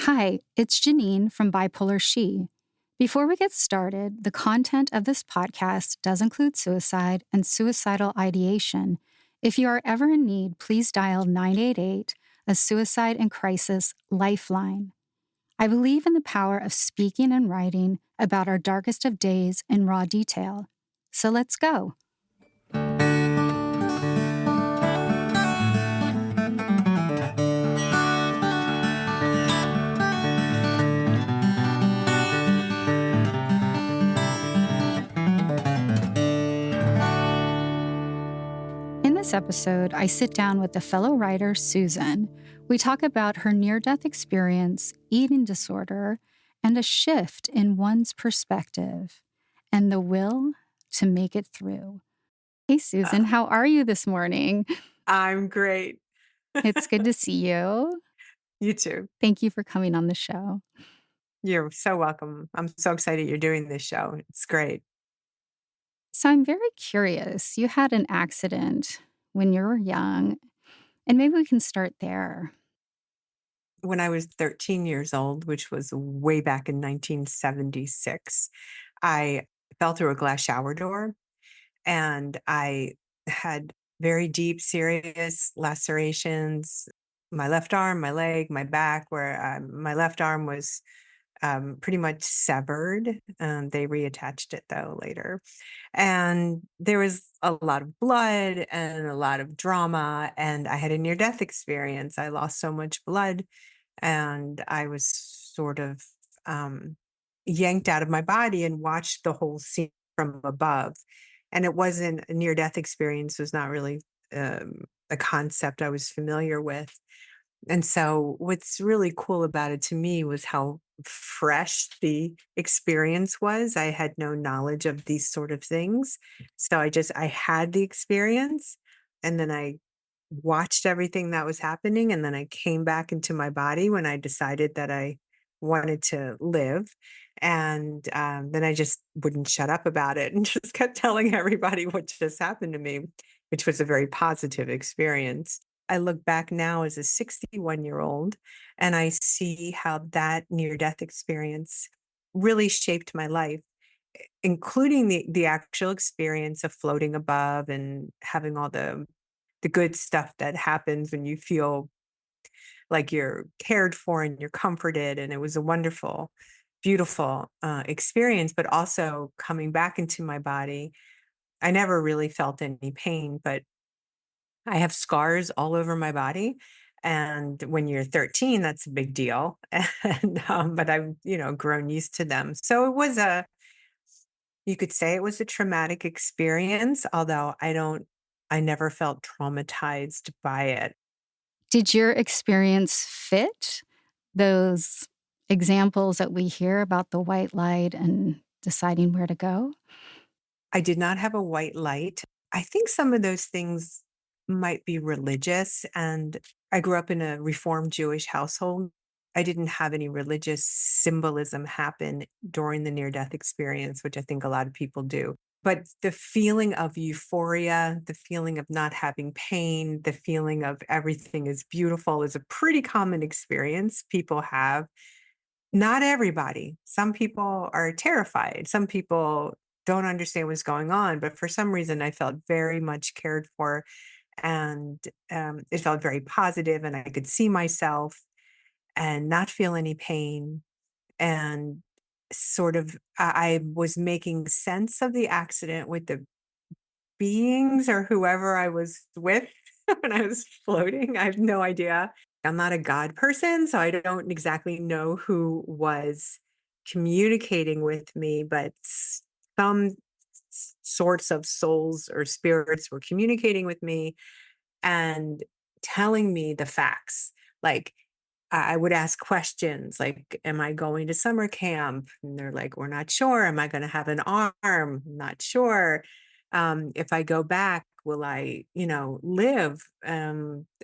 Hi, it's Janine from Bipolar She. Before we get started, the content of this podcast does include suicide and suicidal ideation. If you are ever in need, please dial 988, a suicide and crisis lifeline. I believe in the power of speaking and writing about our darkest of days in raw detail. So let's go. In this episode, I sit down with the fellow writer, Susan. We talk about her near-death experience, eating disorder, and a shift in one's perspective, and the will to make it through. Hey, Susan, Uh, how are you this morning? I'm great. It's good to see you. You too. Thank you for coming on the show. You're so welcome. I'm so excited you're doing this show. It's great. So I'm very curious. You had an accident when you were young, and maybe we can start there. When I was 13 years old, which was way back in 1976, I fell through a glass shower door and I had very deep, serious lacerations. My left arm, my leg, my back, where my left arm was pretty much severed. They reattached it though later. And there was a lot of blood and a lot of drama. And I had a near death experience. I lost so much blood and I was sort of yanked out of my body and watched the whole scene from above. And it wasn't a near death experience, was not really a concept I was familiar with. And so what's really cool about it to me was how fresh the experience was. I had no knowledge of these sort of things. So I had the experience and then I watched everything that was happening and then I came back into my body when I decided that I wanted to live. And then I just wouldn't shut up about it and just kept telling everybody what just happened to me, which was a very positive experience. I look back now as a 61-year-old and I see how that near death experience really shaped my life, including the actual experience of floating above and having all the good stuff that happens when you feel like you're cared for and you're comforted. And it was a wonderful, beautiful experience, but also coming back into my body. I never really felt any pain, but I have scars all over my body. And when you're 13, that's a big deal. And, but I've, grown used to them. So you could say it was a traumatic experience, although I never felt traumatized by it. Did your experience fit those examples that we hear about the white light and deciding where to go? I did not have a white light. I think some of those things might be religious. And I grew up in a Reformed Jewish household. I didn't have any religious symbolism happen during the near death experience, which I think a lot of people do. But the feeling of euphoria, the feeling of not having pain, the feeling of everything is beautiful is a pretty common experience people have. Not everybody. Some people are terrified. Some people don't understand what's going on. But for some reason, I felt very much cared for and it felt very positive, and I could see myself and not feel any pain. And sort of, I was making sense of the accident with the beings or whoever I was with when I was floating. I have no idea. I'm not a God person, so I don't exactly know who was communicating with me, but some sorts of souls or spirits were communicating with me and telling me the facts. Like, I would ask questions like, am I going to summer camp? And they're like, we're not sure. Am I going to have an arm? Not sure. If I go back, will I, live?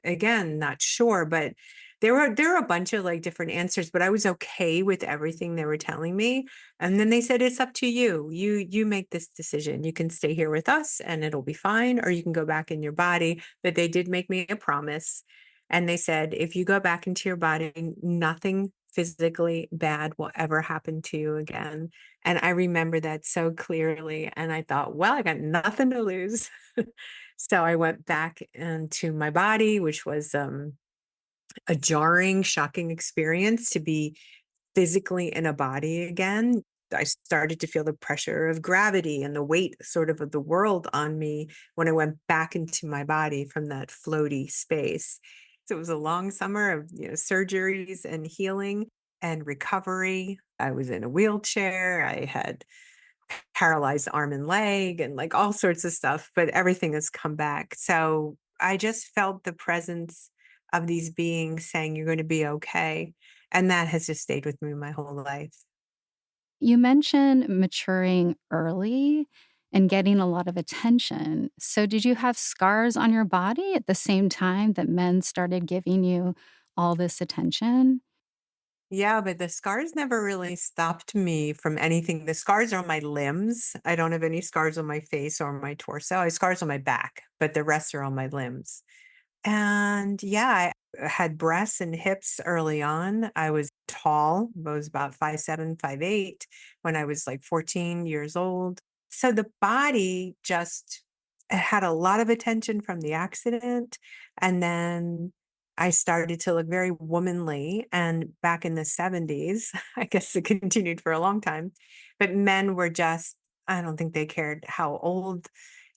Again, not sure. But there were a bunch of like different answers, but I was okay with everything they were telling me. And then they said, it's up to you. You make this decision. You can stay here with us and it'll be fine, or you can go back in your body. But they did make me a promise. And they said, if you go back into your body, nothing physically bad will ever happen to you again. And I remember that so clearly. And I thought, well, I got nothing to lose. So I went back into my body, which was a jarring, shocking experience to be physically in a body again. I started to feel the pressure of gravity and the weight sort of the world on me when I went back into my body from that floaty space. So it was a long summer of, surgeries and healing and recovery. I was in a wheelchair. I had paralyzed arm and leg and like all sorts of stuff, but everything has come back. So I just felt the presence of these beings saying, "You're going to be okay." And that has just stayed with me my whole life. You mentioned maturing early and getting a lot of attention. So, did you have scars on your body at the same time that men started giving you all this attention? Yeah, but the scars never really stopped me from anything. The scars are on my limbs. I don't have any scars on my face or my torso. I have scars on my back, but the rest are on my limbs. And yeah, I had breasts and hips early on. I was tall, I was about 5'7", 5'8" when I was like 14 years old. So the body just had a lot of attention from the accident. And then I started to look very womanly. And back in the 70s, I guess it continued for a long time, but men were just, I don't think they cared how old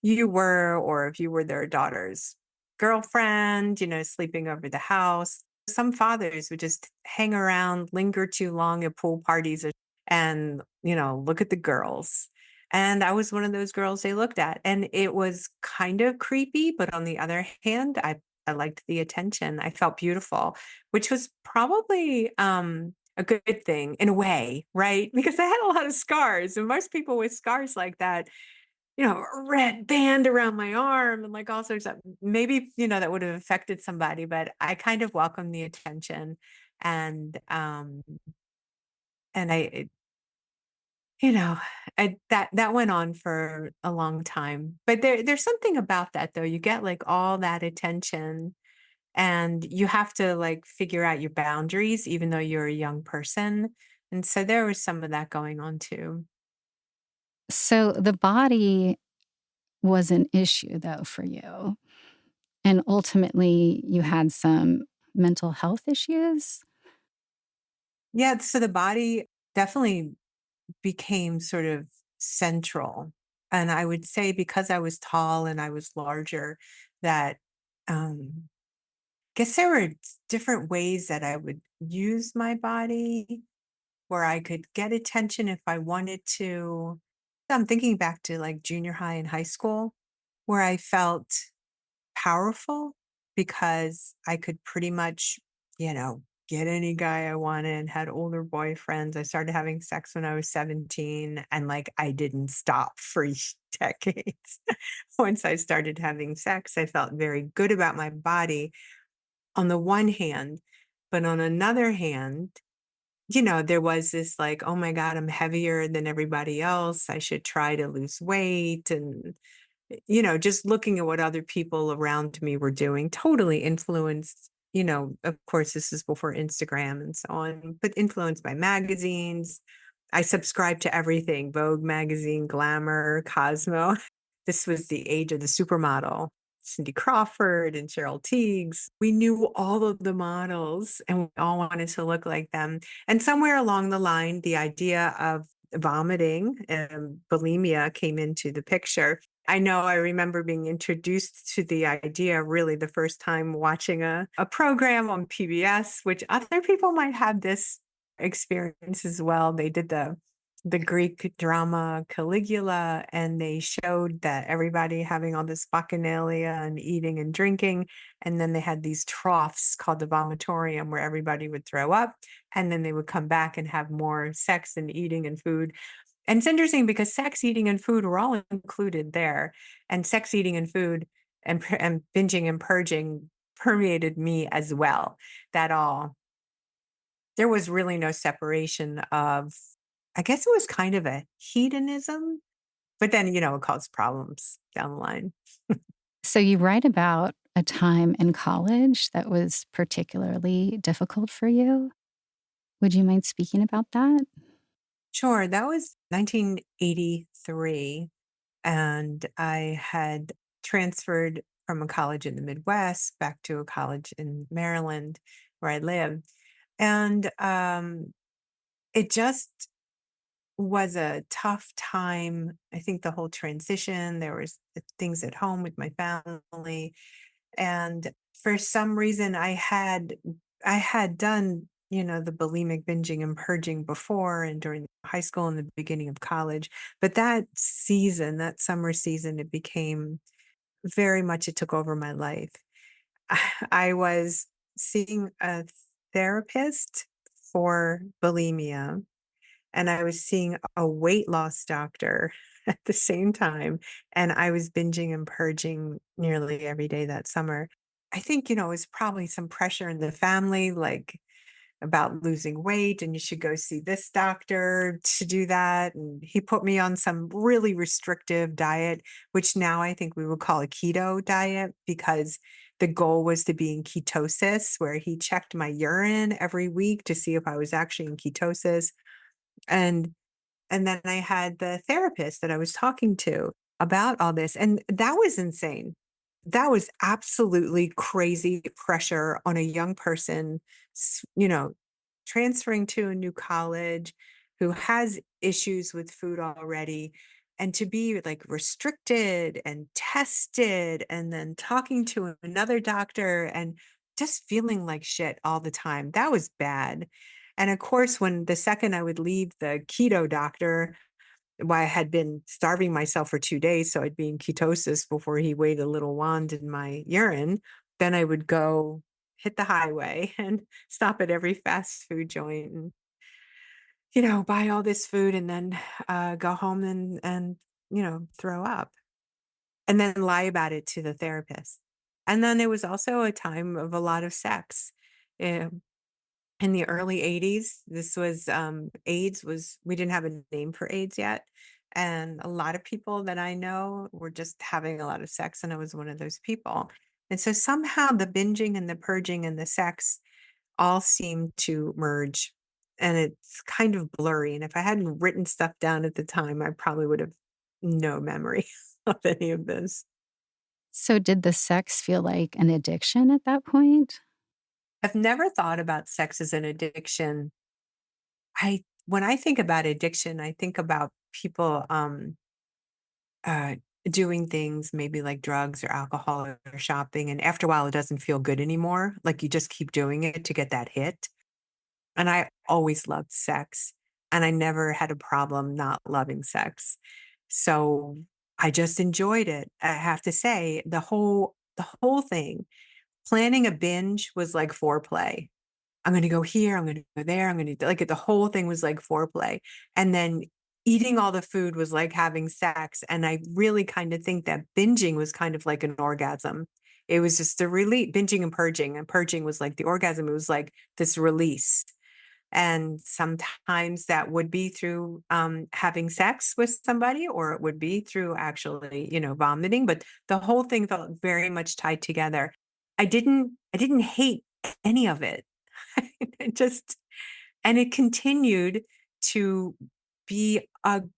you were or if you were their daughter's girlfriend, sleeping over the house. Some fathers would just hang around, linger too long at pool parties and, look at the girls. And I was one of those girls they looked at. And it was kind of creepy, but on the other hand, I liked the attention. I felt beautiful, which was probably a good thing in a way, right? Because I had a lot of scars. And most people with scars like that, a red band around my arm and like all sorts of maybe, that would have affected somebody, but I kind of welcomed the attention and and you know, that went on for a long time. But there's something about that though. You get like all that attention and you have to like figure out your boundaries even though you're a young person. And so there was some of that going on too. So, the body was an issue, though, for you. And ultimately, you had some mental health issues. Yeah, so the body definitely became sort of central. And I would say because I was tall and I was larger, that guess there were different ways that I would use my body where I could get attention if I wanted to. I'm thinking back to like junior high and high school where I felt powerful because I could pretty much, get any guy I wanted, had older boyfriends. I started having sex when I was 17 and like I didn't stop for decades. Once I started having sex, I felt very good about my body on the one hand, but on another hand, there was this like, oh my God, I'm heavier than everybody else. I should try to lose weight. And just looking at what other people around me were doing totally influenced, of course, this is before Instagram and so on, but influenced by magazines. I subscribed to everything Vogue magazine, Glamour, Cosmo. This was the age of the supermodel. Cindy Crawford and Cheryl Tiegs. We knew all of the models and we all wanted to look like them. And somewhere along the line, the idea of vomiting and bulimia came into the picture. I know I remember being introduced to the idea really the first time watching a program on PBS, which other people might have this experience as well. They did the Greek drama Caligula, and they showed that everybody having all this bacchanalia and eating and drinking. And then they had these troughs called the vomitorium where everybody would throw up and then they would come back and have more sex and eating and food. And it's interesting because sex, eating, and food were all included there. And sex, eating, and food and binging and purging permeated me as well. That all there was really no separation of I guess it was kind of a hedonism, but then, it caused problems down the line. So, you write about a time in college that was particularly difficult for you. Would you mind speaking about that? Sure, that was 1983, and I had transferred from a college in the Midwest back to a college in Maryland where I live. And it just was a tough time. I think the whole transition, there was things at home with my family. And for some reason I had done, the bulimic binging and purging before and during high school and the beginning of college. But that season, that summer season, it became very much it took over my life. I was seeing a therapist for bulimia, and I was seeing a weight loss doctor at the same time, and I was binging and purging nearly every day that summer. I think, it was probably some pressure in the family, like about losing weight, and you should go see this doctor to do that. And he put me on some really restrictive diet, which now I think we would call a keto diet because the goal was to be in ketosis, where he checked my urine every week to see if I was actually in ketosis. And and then I had the therapist that I was talking to about all this, and that was insane. That was absolutely crazy pressure on a young person, transferring to a new college who has issues with food already. And to be like restricted and tested, and then talking to another doctor and just feeling like shit all the time. That was bad. And of course, when the second I would leave the keto doctor, why I had been starving myself for 2 days, so I'd be in ketosis before he waved a little wand in my urine, then I would go hit the highway and stop at every fast food joint and, buy all this food and then, go home and, throw up, and then lie about it to the therapist. And then there was also a time of a lot of sex. Um in the early '80s, this was, AIDS was we didn't have a name for AIDS yet, and a lot of people that I know were just having a lot of sex, and I was one of those people. And so somehow the binging and the purging and the sex all seem to merge, and it's kind of blurry, and if I hadn't written stuff down at the time, I probably would have no memory of any of this. So, did the sex feel like an addiction at that point? I've never thought about sex as an addiction. When I think about addiction, I think about people uh doing things maybe like drugs or alcohol or shopping, and after a while it doesn't feel good anymore. Like you just keep doing it to get that hit. And I always loved sex, and I never had a problem not loving sex. So I just enjoyed it. I have to say the whole thing, planning a binge was like foreplay. I'm gonna go here, I'm gonna go there, I'm gonna like, the whole thing was like foreplay, and then eating all the food was like having sex, and I really kinda think that binging was kind of like an orgasm. It was just a relief. Binging and purging was like the orgasm, it was like this release, and sometimes that would be through, having sex with somebody, or it would be through actually, vomiting, but the whole thing felt very much tied together. I didn't hate any of it. It just and it continued to be an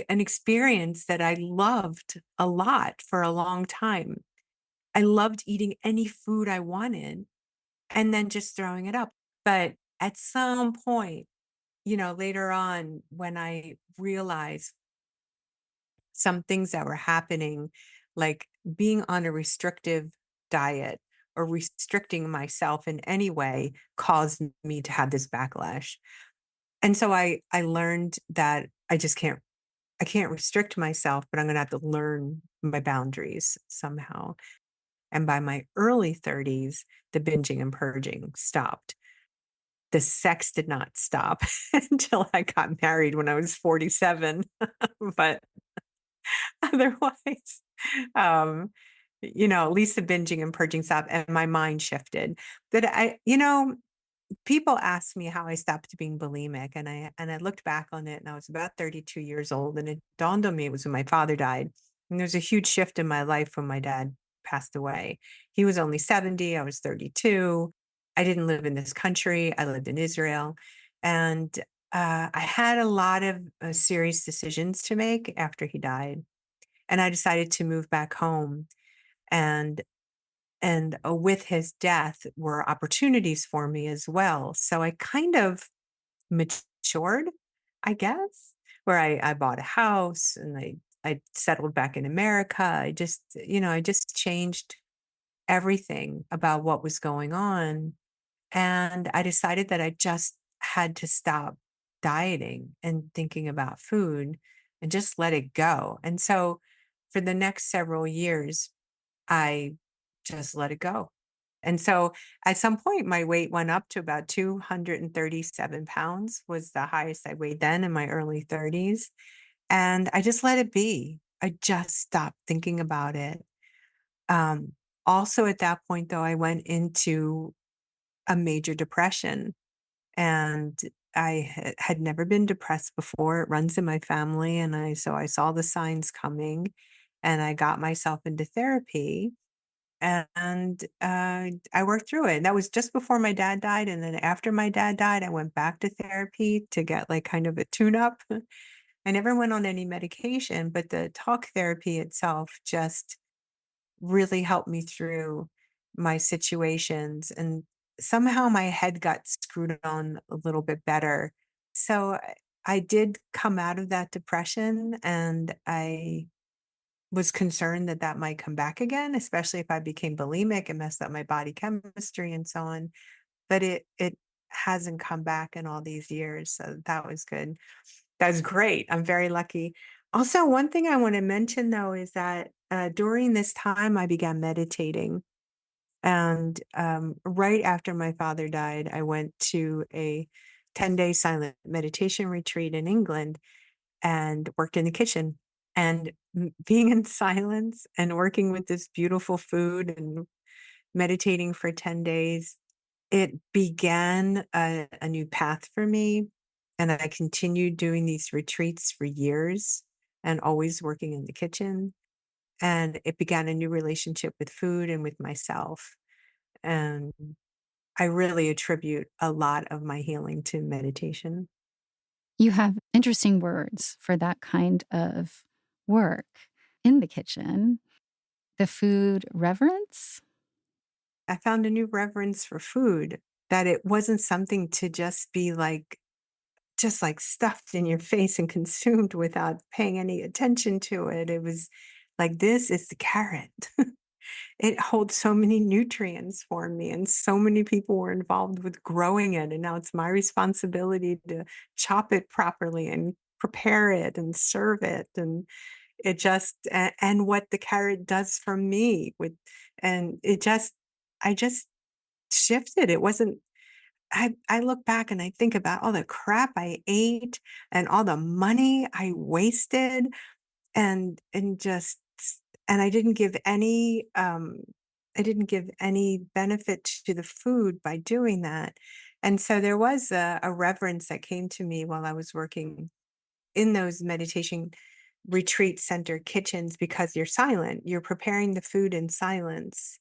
experience that I loved a lot for a long time. I loved eating any food I wanted and then just throwing it up. But at some point, later on when I realized some things that were happening, like being on a restrictive diet or restricting myself in any way caused me to have this backlash. And so I learned that I can't restrict myself, but I'm gonna have to learn my boundaries somehow. And by my early 30s, the binging and purging stopped. The sex did not stop until I got married when I was 47. But otherwise, um, at least the binging and purging stopped and my mind shifted. But people asked me how I stopped being bulimic, and I looked back on it, and I was about 32 years old, and it dawned on me it was when my father died. And there's a huge shift in my life when my dad passed away. He was only 70, I was 32. I didn't live in this country. I lived in Israel. And I had a lot of serious decisions to make after he died. And I decided to move back home. And with his death were opportunities for me as well. So I kind of matured, I guess, where I bought a house and I settled back in America. I just changed everything about what was going on. And I decided that I just had to stop dieting and thinking about food and just let it go. And so for the next several years, I just let it go. And so at some point, my weight went up to about 237 pounds was the highest I weighed then in my early 30s. And I just let it be. I just stopped thinking about it. Um, Also at that point, though, I went into a major depression and I had never been depressed before. It runs in my family. And I saw the signs coming and I got myself into therapy and I worked through it. And that was just before my dad died. And then after my dad died, I went back to therapy to get like kind of a tune up. I never went on any medication, but the talk therapy itself just really helped me through my situations. And somehow my head got screwed on a little bit better. So I did come out of that depression and I was concerned that that might come back again, especially if I became bulimic and messed up my body chemistry and so on. But it hasn't come back in all these years, so that was good. That was great. I'm very lucky. Also, one thing I want to mention though is that during this time I began meditating, and right after my father died, I went to a 10-day silent meditation retreat in England and worked in the kitchen. And being in silence and working with this beautiful food and meditating for 10 days, it began a new path for me. And I continued doing these retreats for years and always working in the kitchen. And it began a new relationship with food and with myself. And I really attribute a lot of my healing to meditation. You have interesting words for that kind of work in the kitchen. The food reverence. I found a new reverence for food, that it wasn't something to just be like, just like stuffed in your face and consumed without paying any attention to it. It was like, this is the carrot. It holds so many nutrients for me, and so many people were involved with growing it. And now it's my responsibility to chop it properly and prepare it and serve it. And and what the carrot does for me with, and I just shifted. It wasn't, I look back and I think about all the crap I ate and all the money I wasted and just and I didn't give any benefit to the food by doing that. And so there was a reverence that came to me while I was working in those meditation retreat center kitchens, because you're silent, you're preparing the food in silence,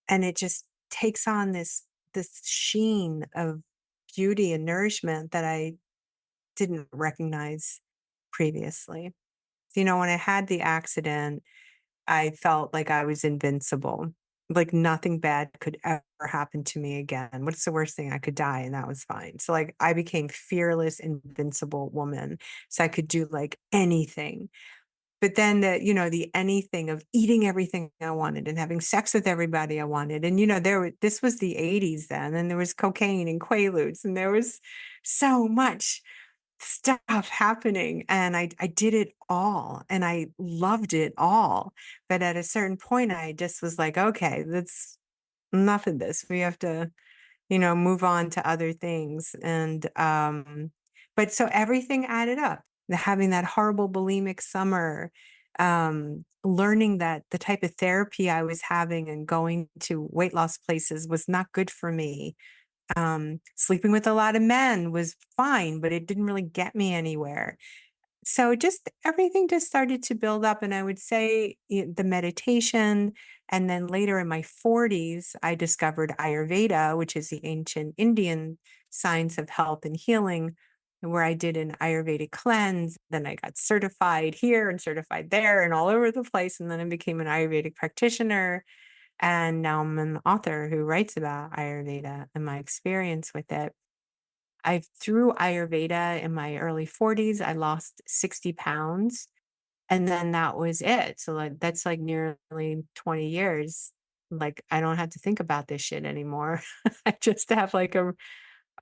and it just takes on this sheen of beauty and nourishment that I didn't recognize previously. When I had the accident, I felt like I was invincible. Like nothing bad could ever happen to me again. What's the worst thing? I could die and that was fine. So like I became fearless, invincible woman. So I could do like anything. But then the anything of eating everything I wanted and having sex with everybody I wanted. And this was the 80s then, and there was cocaine and quaaludes, and there was so much stuff happening, and I did it all and I loved it all. But at a certain point I just was like, okay, that's enough of this. We have to move on to other things. And but so everything added up. Having that horrible bulimic summer, learning that the type of therapy I was having and going to weight loss places was not good for me. Sleeping with a lot of men was fine, but it didn't really get me anywhere. So just everything just started to build up. And I would say the meditation And then later in my 40s, I discovered Ayurveda, which is the ancient Indian science of health and healing, where I did an Ayurvedic cleanse. Then I got certified here and certified there and all over the place. And then I became an Ayurvedic practitioner. And now I'm an author who writes about Ayurveda and my experience with it. I through Ayurveda in my early 40s, I lost 60 pounds. And then that was it. So like that's like nearly 20 years. Like I don't have to think about this shit anymore. I just have like a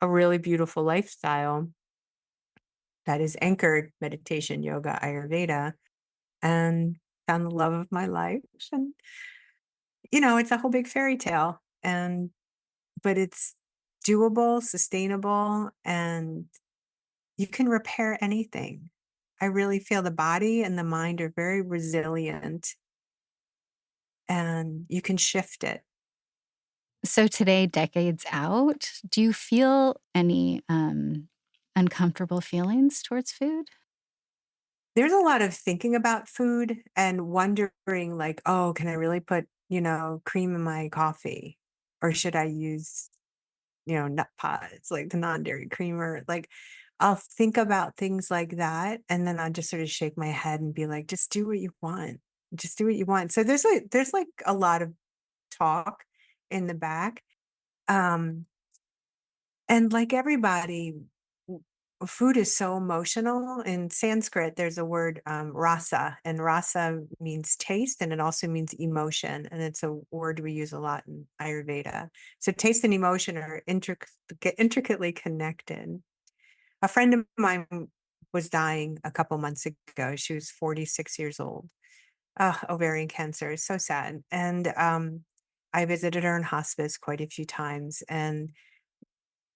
really beautiful lifestyle that is anchored meditation, yoga, Ayurveda, and found the love of my life. And it's a whole big fairy tale. But it's doable, sustainable, and you can repair anything. I really feel the body and the mind are very resilient and you can shift it. So today, decades out, do you feel any uncomfortable feelings towards food? There's a lot of thinking about food and wondering, like, oh, can I really put, cream in my coffee? Or should I use, nut pods, like the non dairy creamer? Like, I'll think about things like that. And then I'll just sort of shake my head and be like, just do what you want. Just do what you want. So there's like a lot of talk in the back. Um, And like everybody, food is so emotional. In Sanskrit, there's a word rasa, and rasa means taste, and it also means emotion. And it's a word we use a lot in Ayurveda. So taste and emotion are intricately connected. A friend of mine was dying a couple months ago. She was 46 years old. Ovarian cancer is so sad. And I visited her in hospice quite a few times. And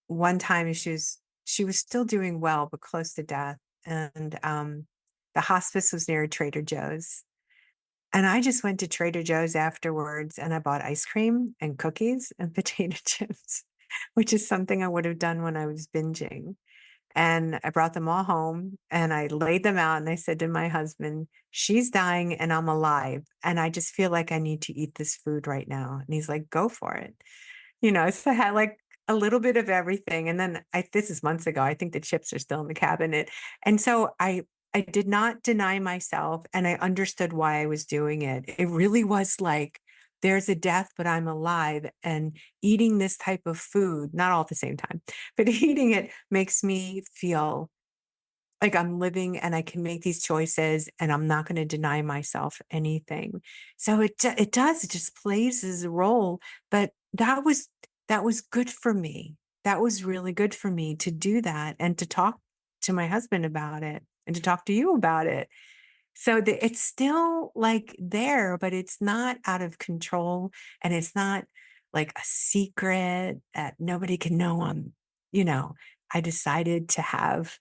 one time she was still doing well, but close to death, and, the hospice was near Trader Joe's, and I just went to Trader Joe's afterwards, and I bought ice cream and cookies and potato chips, which is something I would have done when I was binging, and I brought them all home, and I laid them out, and I said to my husband, "She's dying and I'm alive, and I just feel like I need to eat this food right now," and he's like, "Go for it." So I had like a little bit of everything. And then this is months ago. I think the chips are still in the cabinet. And so I did not deny myself and I understood why I was doing it. It really was like there's a death, but I'm alive. And eating this type of food, not all at the same time, but eating it makes me feel like I'm living and I can make these choices and I'm not going to deny myself anything. So it does, it just plays as a role, but that was good for me. That was really good for me to do that and to talk to my husband about it and to talk to you about it. So it's still like there, but it's not out of control and it's not like a secret that nobody can know. You know, I decided to have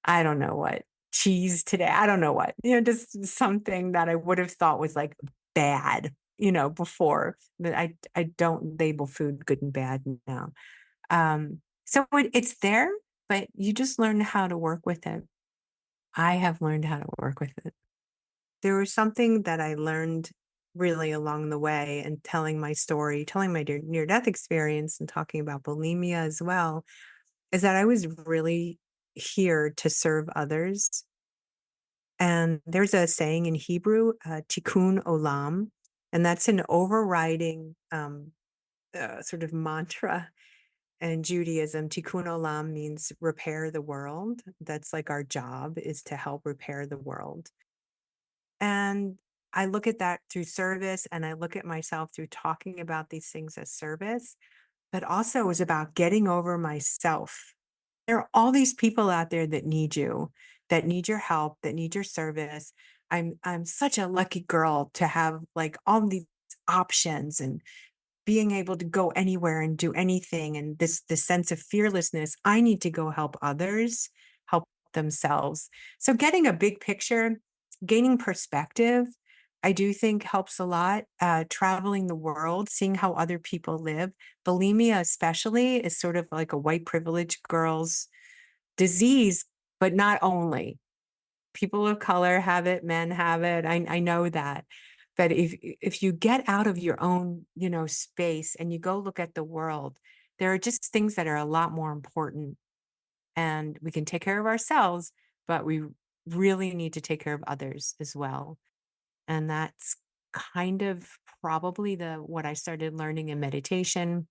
I don't know what, cheese today. I don't know what, just something that I would have thought was like bad, before. But I don't label food good and bad now. So it's there, but you just learn how to work with it. I have learned how to work with it. There was something that I learned really along the way and telling my story, telling my near death experience and talking about bulimia as well, is that I was really here to serve others. And there's a saying in Hebrew, Tikkun olam, and that's an overriding sort of mantra in Judaism. Tikkun olam means repair the world. That's like our job is to help repair the world. And I look at that through service and I look at myself through talking about these things as service, but also it was about getting over myself. There are all these people out there that need you, that need your help, that need your service. I'm such a lucky girl to have like all these options and being able to go anywhere and do anything and this sense of fearlessness. I need to go help others, help themselves. So getting a big picture, gaining perspective, I do think helps a lot. Traveling the world, seeing how other people live. Bulimia, especially, is sort of like a white privileged girl's disease, but not only. People of color have it, men have it. I know that. But if you get out of your own, space and you go look at the world, there are just things that are a lot more important. And we can take care of ourselves, but we really need to take care of others as well. And that's kind of probably the what I started learning in meditation,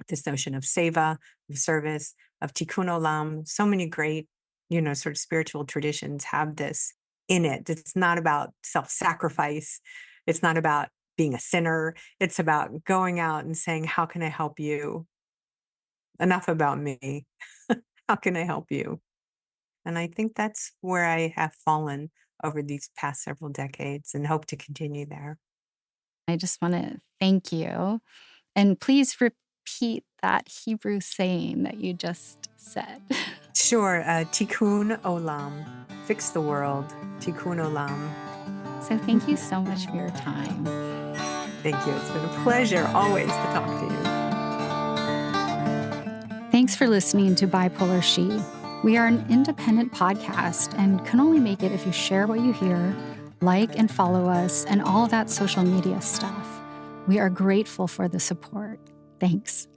this notion of seva, of service, of tikkun olam. So many great, sort of spiritual traditions have this in it. It's not about self-sacrifice. It's not about being a sinner. It's about going out and saying, how can I help you? Enough about me. How can I help you? And I think that's where I have fallen over these past several decades and hope to continue there. I just want to thank you. And please repeat that Hebrew saying that you just said. Sure, Tikkun olam, fix the world, Tikkun olam. So thank you so much for your time. Thank you. It's been a pleasure always to talk to you. Thanks for listening to Bipolar She. We are an independent podcast and can only make it if you share what you hear, like and follow us, and all that social media stuff. We are grateful for the support. Thanks.